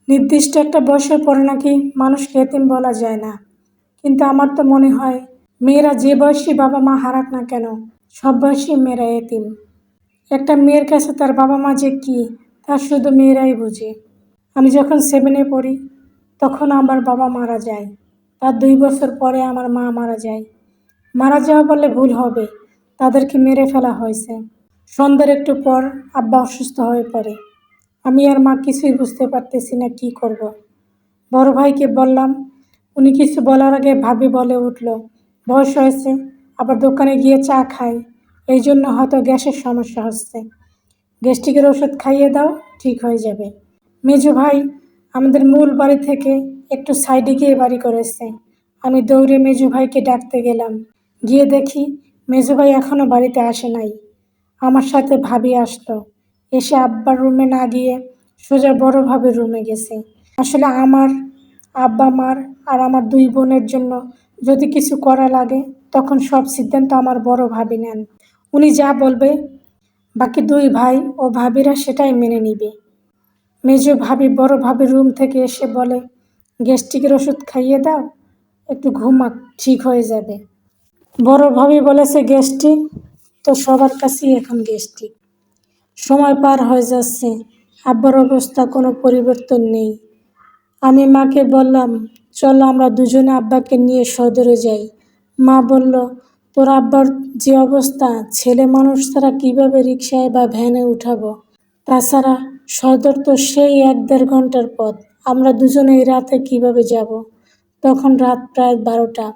নির্দিষ্ট একটা বয়সের পরে নাকি মানুষকে এতিম বলা যায় না, কিন্তু আমার তো মনে হয় মেয়েরা যে বয়সী বাবা মা হারাক না কেন, সব বয়সী মেয়েরা এতিম। একটা মেয়ের কাছে তার বাবা মা যে কী তা শুধু মেয়েরাই বুঝে। আমি যখন 7-এ পড়ি তখন আমার বাবা মারা যায়। তার 2 বছর পরে আমার মা মারা যায়। মারা যাওয়া বললে ভুল হবে, তাদেরকে মেরে ফেলা হয়েছে। সন্ধ্যার একটু পর আব্বা অসুস্থ হয়ে পড়ে। আমি আর মা কিছুই বুঝতে পারতেছি না কি করব। বড় ভাইকে বললাম, উনি কিছু বলার আগে ভাবি বলে উঠল, বয়স হয়েছে, আবার দোকানে গিয়ে চা খায়, এই জন্য হয়তো গ্যাসের সমস্যা হচ্ছে। গ্যাস্ট্রিকের ওষুধ খাইয়ে দাও, ঠিক হয়ে যাবে। মেজো ভাই আমাদের মূল বাড়ি থেকে একটু সাইডে গিয়ে বাড়ি করেছে। আমি দৌড়ে মেজো ভাইকে ডাকতে গেলাম। গিয়ে দেখি মেজো ভাই এখনও বাড়িতে আসে নাই। আমার সাথে ভাবি আসলো। এসে আব্বার রুমে না গিয়ে সোজা বড় ভাবির রুমে গেছে। আসলে আমার, আব্বা মার আর আমার 2 বোনের জন্য যদি কিছু করা লাগে তখন সব সিদ্ধান্ত আমার বড় ভাবি নেন। উনি যা বলবে বাকি 2 ভাই ও ভাবিরা সেটাই মেনে নিবে। মেজো ভাবি বড় ভাবির রুম থেকে এসে বলে, গ্যাস্ট্রিকের ওষুধ খাইয়ে দাও, একটু ঘুমাক, ঠিক হয়ে যাবে। বড় ভাবি বলেছে গ্যাস্ট্রিক, তো সবার কাছেই এখন গ্যাস্ট্রিক। সময় পার হয়ে যাচ্ছে, আব্বার অবস্থা কোনো পরিবর্তন নেই। আমি মাকে বললাম, চলো আমরা দুজনে আব্বাকে নিয়ে সদরে যাই। মা বলল, তোর আব্বার যে অবস্থা, ছেলে মানুষ ছাড়া কীভাবে রিকশায় বা ভ্যানে উঠাবো? তাছাড়া সদর তো সেই 1-1.5 ঘন্টার পথ, আমরা দুজনে এই রাতে কিভাবে যাব? তখন রাত প্রায় 12টা।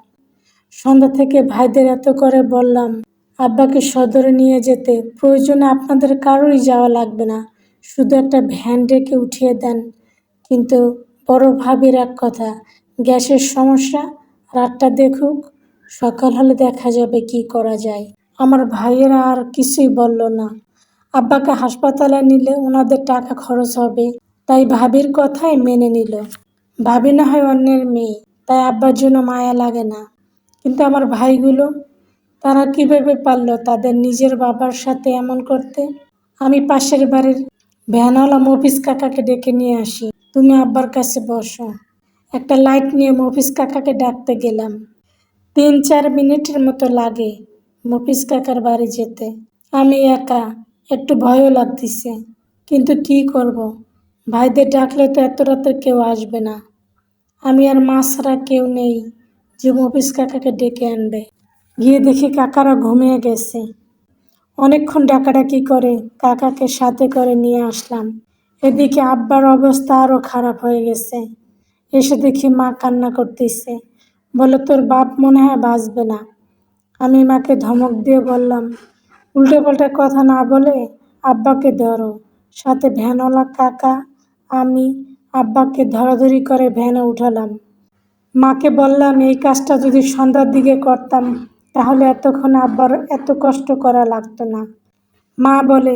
সন্ধ্যা থেকে ভাইদের এত করে বললাম আব্বাকে সদরে নিয়ে যেতে, প্রয়োজনে আপনাদের কারোরই যাওয়া লাগবে না, শুধু একটা ভ্যান ডেকে উঠিয়ে দেন। কিন্তু বড় ভাবির এক কথা, গ্যাসের সমস্যা, রাতটা দেখুক, সকাল হলে দেখা যাবে কি করা যায়। আমার ভাইয়েরা আর কিছুই বলল না। আব্বাকে হাসপাতালে নিলে ওনাদের টাকা খরচ হবে, তাই ভাবির কথাই মেনে নিল। ভাবি না হয় অন্যের মেয়ে, তাই আব্বার জন্য মায়া লাগে না। কিন্তু আমার ভাইগুলো, তারা কীভাবে পারল তাদের নিজের বাবার সাথে এমন করতে? আমি পাশের বাড়ির ভ্যানওয়ালা মফিজ কাকাকে ডেকে নিয়ে আসি। তুমি আব্বার কাছে বসো। একটা লাইট নিয়ে মফিজ কাকাকে ডাকতে গেলাম। 3-4 মিনিটের মতো লাগে মফিজ কাকার বাড়ি যেতে। আমি একা, একটু ভয়ও লাগতেছে, কিন্তু কি করব, ভাইদের ডাকলে তো এত রাতে কেউ আসবে না। আমি আর মা ছাড়া কেউ নেই যে মফিজ কাকাকে ডেকে আনবে। গিয়ে দেখি কাকারা ঘুমিয়ে গেছে। অনেকক্ষণ ডাকাডাকি করে কাকাকে সাথে করে নিয়ে আসলাম। এদিকে আব্বার অবস্থা আরও খারাপ হয়ে গেছে। এসে দেখি মা কান্না করতেছে, বলে তোর বাপ মনে হয় বাঁচবে না। আমি মাকে ধমক দিয়ে বললাম, উল্টোপাল্টা কথা না বলে আব্বাকে ধরো। সাথে ভ্যানওয়ালা কাকা, আমি আব্বাকে ধরাধরি করে ভ্যানে উঠালাম। মাকে বললাম এই কাজটা যদি সন্ধ্যার দিকে করতাম তাহলে এতক্ষণ আব্বার এত কষ্ট করা লাগতো না। মা বলে,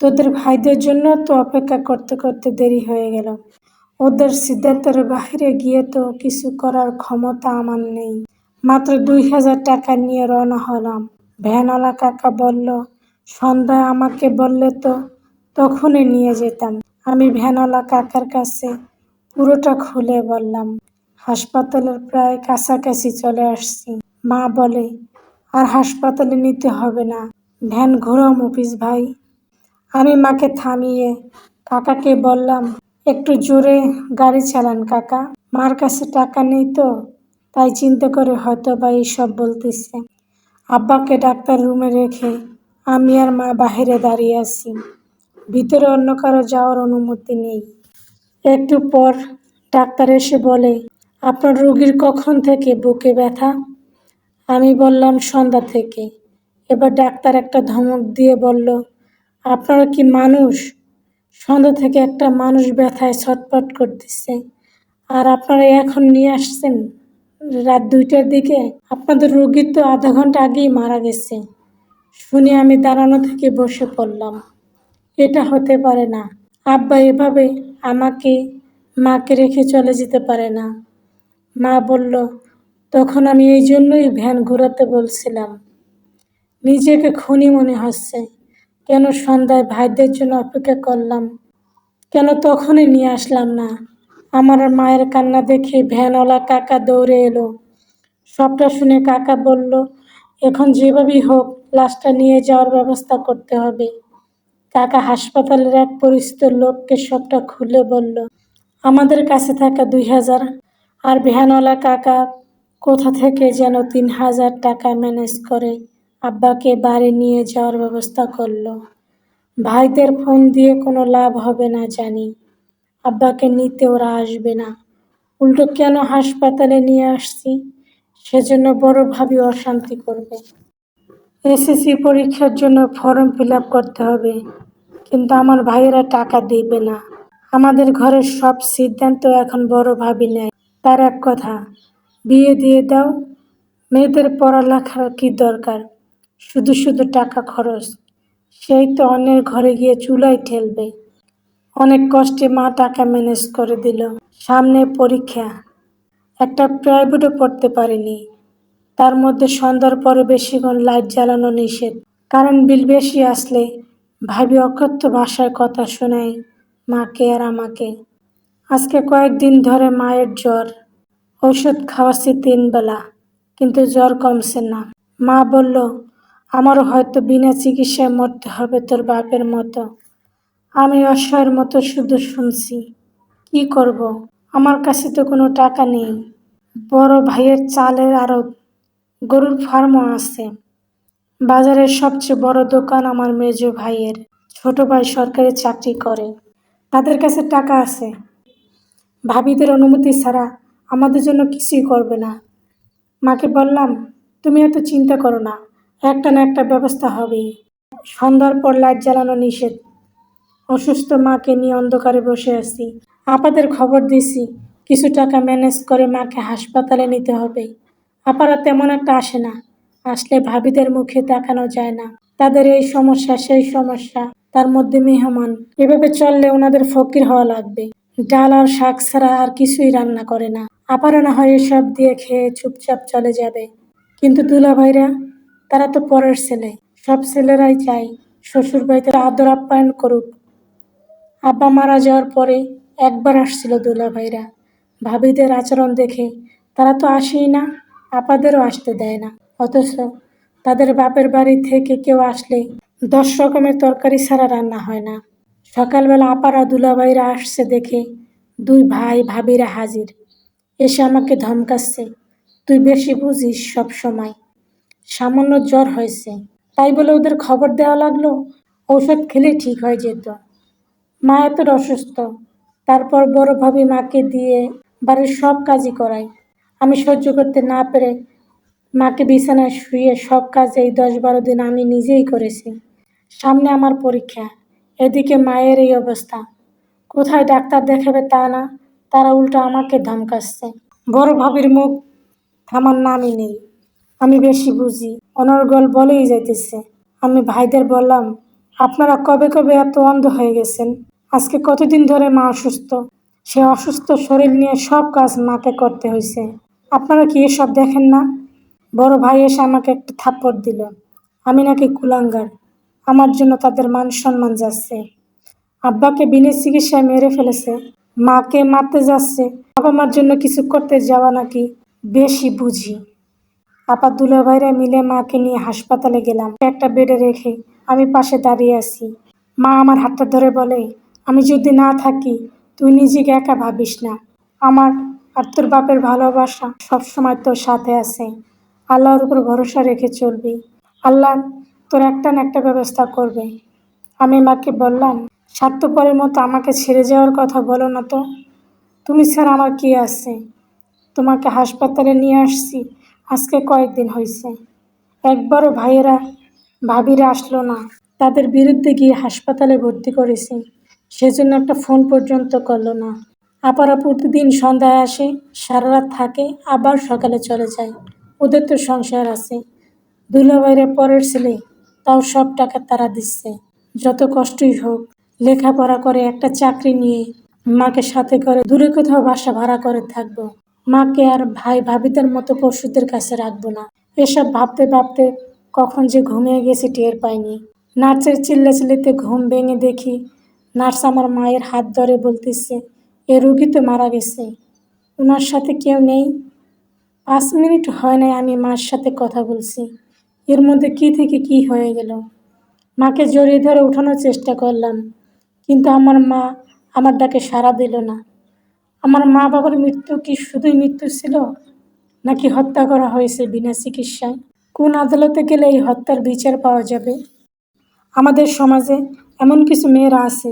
তোদের ভাইদের জন্য তো অপেক্ষা করতে করতে দেরি হয়ে গেল। ওদের সিদ্ধান্তের বাইরে গিয়ে তো কিছু করার ক্ষমতা আমার নেই। মাত্র 2000 টাকা নিয়ে রওনা হলাম। ভ্যানওয়ালা কাকা বলল, সন্ধ্যায় আমাকে বললে তো তখনই নিয়ে যেতাম। আমি ভ্যানওয়ালা কাকার কাছে পুরোটা খুলে বললাম। হাসপাতালের প্রায় কাছাকাছি চলে আসছি। মা বলে, আর হাসপাতালে নিতে হবে না, ভ্যান ঘোরাও মফিজ ভাই। আমি মাকে থামিয়ে কাকাকে বললাম, একটু জোরে গাড়ি চালান কাকা, মার কাছে টাকা নেই তো, তাই চিন্তা করে হয়তো বা এইসব বলতেছে। আব্বাকে ডাক্তার রুমে রেখে আমি আর মা বাহিরে দাঁড়িয়ে আছি। ভিতরে অন্য কারো যাওয়ার অনুমতি নেই। একটু পর ডাক্তার এসে বলে, আপনার রোগীর কখন থেকে বুকে ব্যথা? আমি বললাম সন্ধ্যা থেকে। এবার ডাক্তার একটা ধমক দিয়ে বলল, আপনারা কি মানুষ? সন্ধ্যা থেকে একটা মানুষ ব্যথায় ছটফট করতেছে, আর আপনারা এখন নিয়ে আসছেন রাত 2টার দিকে? আপনাদের রোগী তো আধা ঘন্টা আগেই মারা গেছে। শুনে আমি দাঁড়ানো থেকে বসে পড়লাম। এটা হতে পারে না। আব্বা এভাবে আমাকে, মাকে রেখে চলে যেতে পারে না। মা বলল, তখন আমি এই জন্যই ভ্যান ঘোরাতে বলছিলাম। নিজেকে খুনি মনে হচ্ছে, কেন সন্ধ্যায় ভাইদের জন্য অপেক্ষা করলাম। কেন তখনই নিয়ে আসলাম না? আমার আর মায়ের কান্না দেখে ভ্যানওয়ালা কাকা দৌড়ে এলো। সবটা শুনে কাকা বলল, এখন যেভাবেই হোক লাশটা নিয়ে যাওয়ার ব্যবস্থা করতে হবে। কাকা হাসপাতালের এক পরিচিত লোককে সবটা খুলে বলল। আমাদের কাছে থাকা 2,000 আর ভ্যানওয়ালা কাকা কোথা থেকে যেন 3,000 টাকা ম্যানেজ করে আব্বাকে বাড়ি নিয়ে যাওয়ার ব্যবস্থা করলো। ভাইদের ফোন দিয়ে কোনো লাভ হবে না জানি, আব্বাকে নিতে ওরা আসবে না। উল্টো কেন হাসপাতালে নিয়ে আসছি সেজন্য বড় ভাবি অশান্তি করবে। এসএসসি পরীক্ষার জন্য ফর্ম ফিল আপ করতে হবে, কিন্তু আমার ভাইয়েরা টাকা দিবে না। আমাদের ঘরের সব সিদ্ধান্ত এখন বড় ভাবি নেয়। তার এক কথা, বিয়ে দিয়ে দাও, মেয়েদের পড়ালেখার কি দরকার, শুধু শুধু টাকা খরচ। সেই তো অন্যের ঘরে গিয়ে চুলায় ঠেলবে। অনেক কষ্টে মা টাকা ম্যানেজ করে দিল। সামনে পরীক্ষা, একটা প্রাইভেটও পড়তে পারিনি। তার মধ্যে সন্ধ্যার পরে বেশিক্ষণ লাইট জ্বালানো নিষেধ। কারেন্ট বিল বেশি আসলে ভাবি অকথ্য ভাষায় কথা শোনায় মাকে আর আমাকে। আজকে কয়েকদিন ধরে মায়ের জ্বর, ঔষধ খাওয়াচ্ছি 3 বেলা, কিন্তু জ্বর কমছে না। মা বলল, আমারও হয়তো বিনা চিকিৎসায় মরতে হবে তোর বাপের মতো। আমি অসহায়ের মতো শুধু শুনছি। কি করব? আমার কাছে তো কোনো টাকা নেই। বড় ভাইয়ের চালের আড়ত, গরুর ফার্মও আছে। বাজারের সবচেয়ে বড় দোকান আমার মেজো ভাইয়ের। ছোট ভাই সরকারি চাকরি করে, তাদের কাছে টাকা আছে। ভাবিদের অনুমতি ছাড়া আমাদের জন্য কিছুই করবে না। মাকে বললাম, তুমি এত চিন্তা করো না, একটা না একটা ব্যবস্থা হবেই। সন্ধ্যার পর লাইট জ্বালানো নিষেধ। অসুস্থ মাকে নিয়ে অন্ধকারে বসে আছি। আপাদের খবর দিছি, কিছু টাকা ম্যানেজ করে মাকে হাসপাতালে নিতে হবে। আপারা তেমন একটা আসে না, আসলে ভাবিদের মুখে তাকানো যায় না। তাদের এই সমস্যা সেই সমস্যা, তার মধ্যে মেহমান। এভাবে চললে ওনাদের ফকির হওয়া লাগবে। ডাল আর শাক ছাড়া আর কিছুই রান্না করে না। আপারা না হয় এসব দিয়ে খেয়ে চুপচাপ চলে যাবে, কিন্তু দুলাভাইরা, তারা তো পরের ছেলে। সব ছেলেরাই চায় শ্বশুর বাড়িতে আদর আপ্যায়ন করুক। আব্বা মারা যাওয়ার পরে একবার আসছিল দুলাভাইরা। ভাবিদের আচরণ দেখে তারা তো আসেই না, আপাদেরও আসতে দেয় না। অথচ তাদের বাপের বাড়ি থেকে কেউ আসলে 10 রকমের তরকারি ছাড়া রান্না হয় না। সকালবেলা আপারা দুলাভাইরা আসছে দেখে 2 ভাই ভাবিরা হাজির। এসে আমাকে ধমকাচ্ছে, তুই বেশি বুঝিস সব সময়। সামান্য জ্বর হয়েছে তাই বলে ওদের খবর দেওয়া লাগলো, ঔষধ খেলে ঠিক হয়ে যেত। মা এত অসুস্থ, তারপর বড় ভাবি মাকে দিয়ে বাড়ির সব কাজই করায়। আমি সহ্য করতে না পেরে মাকে বিছানায় শুয়ে সব কাজ এই 10-12 দিন আমি নিজেই করেছি। সামনে আমার পরীক্ষা, এদিকে মায়ের এই অবস্থা। কোথায় ডাক্তার দেখাবে তা না, তারা উল্টো আমাকে ধমকাচ্ছে। বড় ভাবির মুখ থামার নামই নেই। আমি বেশি বুঝি, অনর্গল বলেই যাইতেছে। আমি ভাইদের বললাম, আপনারা কবে কবে এত অন্ধ হয়ে গেছেন? আজকে কতদিন ধরে মা অসুস্থ, সে অসুস্থ শরীর নিয়ে সব কাজ মাকে করতে হয়েছে। আপনারা কি এসব দেখেন না? বড় ভাই এসে আমাকে একটা থাপ্পড় দিল। আমি নাকি কুলাঙ্গার, আমার জন্য তাদের মান সম্মান যাচ্ছে। আব্বাকে বিনা চিকিৎসায় মেরে ফেলেছে, মাকে মারতে যাচ্ছে, বাবা মার জন্য কিছু করতে যাওয়া নাকি বেশি বুঝি। আপা দুলাভাইরা মিলে মাকে নিয়ে হাসপাতালে গেলাম। একটা বেডে রেখে আমি পাশে দাঁড়িয়ে আছি। মা আমার হাতটা ধরে বলে, আমি যদি না থাকি তুই নিজেকে একা ভাবিস না, আমার আর তোর বাপের ভালোবাসা সবসময় তোর সাথে আছে। আল্লাহর উপর ভরসা রেখে চলবি, আল্লাহ তোর একটা না একটা ব্যবস্থা করবে। আমি মাকে বললাম, স্বার্থপরের মতো আমাকে ছেড়ে যাওয়ার কথা বলো না তো। তুমি ছাড়া আমার কি আছে? তোমাকে হাসপাতালে নিয়ে আসছি আজকে কয়েকদিন হয়েছে, একবারও ভাইয়েরা ভাবিরা আসলো না। তাদের বিরুদ্ধে গিয়ে হাসপাতালে ভর্তি করেছি, সেজন্য একটা ফোন পর্যন্ত করলো না। আপারা প্রতিদিন সন্ধ্যায় আসে, সারা রাত থাকে, আবার সকালে চলে যায়। ওদের তো সংসার আছে। দুলাভাইরা পরের ছেলে, তাও সব টাকা তারা দিচ্ছে। যত কষ্টই হোক লেখাপড়া করে একটা চাকরি নিয়ে মাকে সাথে করে দূরে কোথাও বাসা ভাড়া করে থাকবো। মাকে আর ভাই ভাবিদের মতো পশুদের কাছে রাখবো না। এসব ভাবতে ভাবতে কখন যে ঘুমিয়ে গেছি টের পাইনি। নার্সের চিল্লাচিল্লিতে ঘুম ভেঙে দেখি নার্স আমার মায়ের হাত ধরে বলতেছে, এ রোগী তো মারা গেছে, ওনার সাথে কেউ নেই। 5 মিনিট হয় নাই আমি মার সাথে কথা বলছি, এর মধ্যে কি থেকে কি হয়ে গেল। মাকে জড়িয়ে ধরে উঠানোর চেষ্টা করলাম, কিন্তু আমার মা আমার ডাকে সাড়া দিল না। আমার মা বাবার মৃত্যু কি শুধুই মৃত্যু ছিল, নাকি হত্যা করা হয়েছে বিনা চিকিৎসায়? কোন আদালতে গেলে এই হত্যার বিচার পাওয়া যাবে? আমাদের সমাজে এমন কিছু মেয়েরা আছে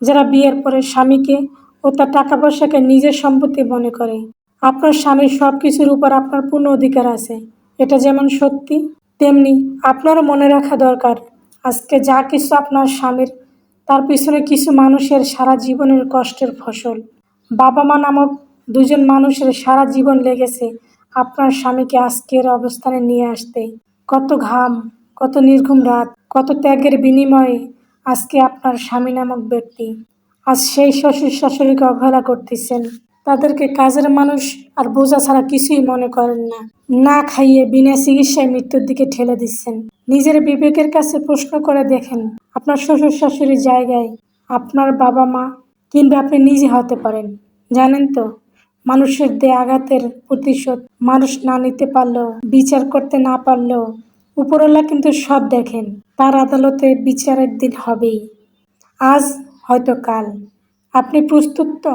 যারা বিয়ের পরে স্বামীকে ও তার টাকা পয়সাকে নিজের সম্পত্তি মনে করে। আপনার স্বামীর সব কিছুর উপর আপনার পূর্ণ অধিকার আছে, এটা যেমন সত্যি, তেমনি আপনারও মনে রাখা দরকার আজকে যা কিছু আপনার স্বামীর, তার পিছনে কিছু মানুষের সারা জীবনের কষ্টের ফসল। বাবা মা নামক দুজন মানুষের সারা জীবন লেগেছে আপনার স্বামীকে আজকের অবস্থানে নিয়ে আসতে। কত ঘাম, কত নির্ঘুম রাত, কত ত্যাগের বিনিময়ে আজকে আপনার স্বামী নামক ব্যক্তি আজ সেই শ্বশুর শাশুড়িকে অবহেলা করতেছেন। তাদেরকে কাজের মানুষ আর বোঝা ছাড়া কিছুই মনে করেন না। না খাইয়ে বিনা চিকিৎসায় মৃত্যুর দিকে ঠেলে দিচ্ছেন। নিজের বিবেকের কাছে প্রশ্ন করে দেখেন, আপনার শ্বশুর শাশুড়ির জায়গায় আপনার বাবা মা কিংবা আপনি নিজে হতে পারেন। জানেন তো, মানুষের দেয়া আঘাতের প্রতিশোধ মানুষ না নিতে পারলেও, বিচার করতে না পারলেও উপরওয়ালা কিন্তু সব দেখেন। তার আদালতে বিচারের দিন হবেই, আজ হয়তো কাল। আপনি প্রস্তুত তো?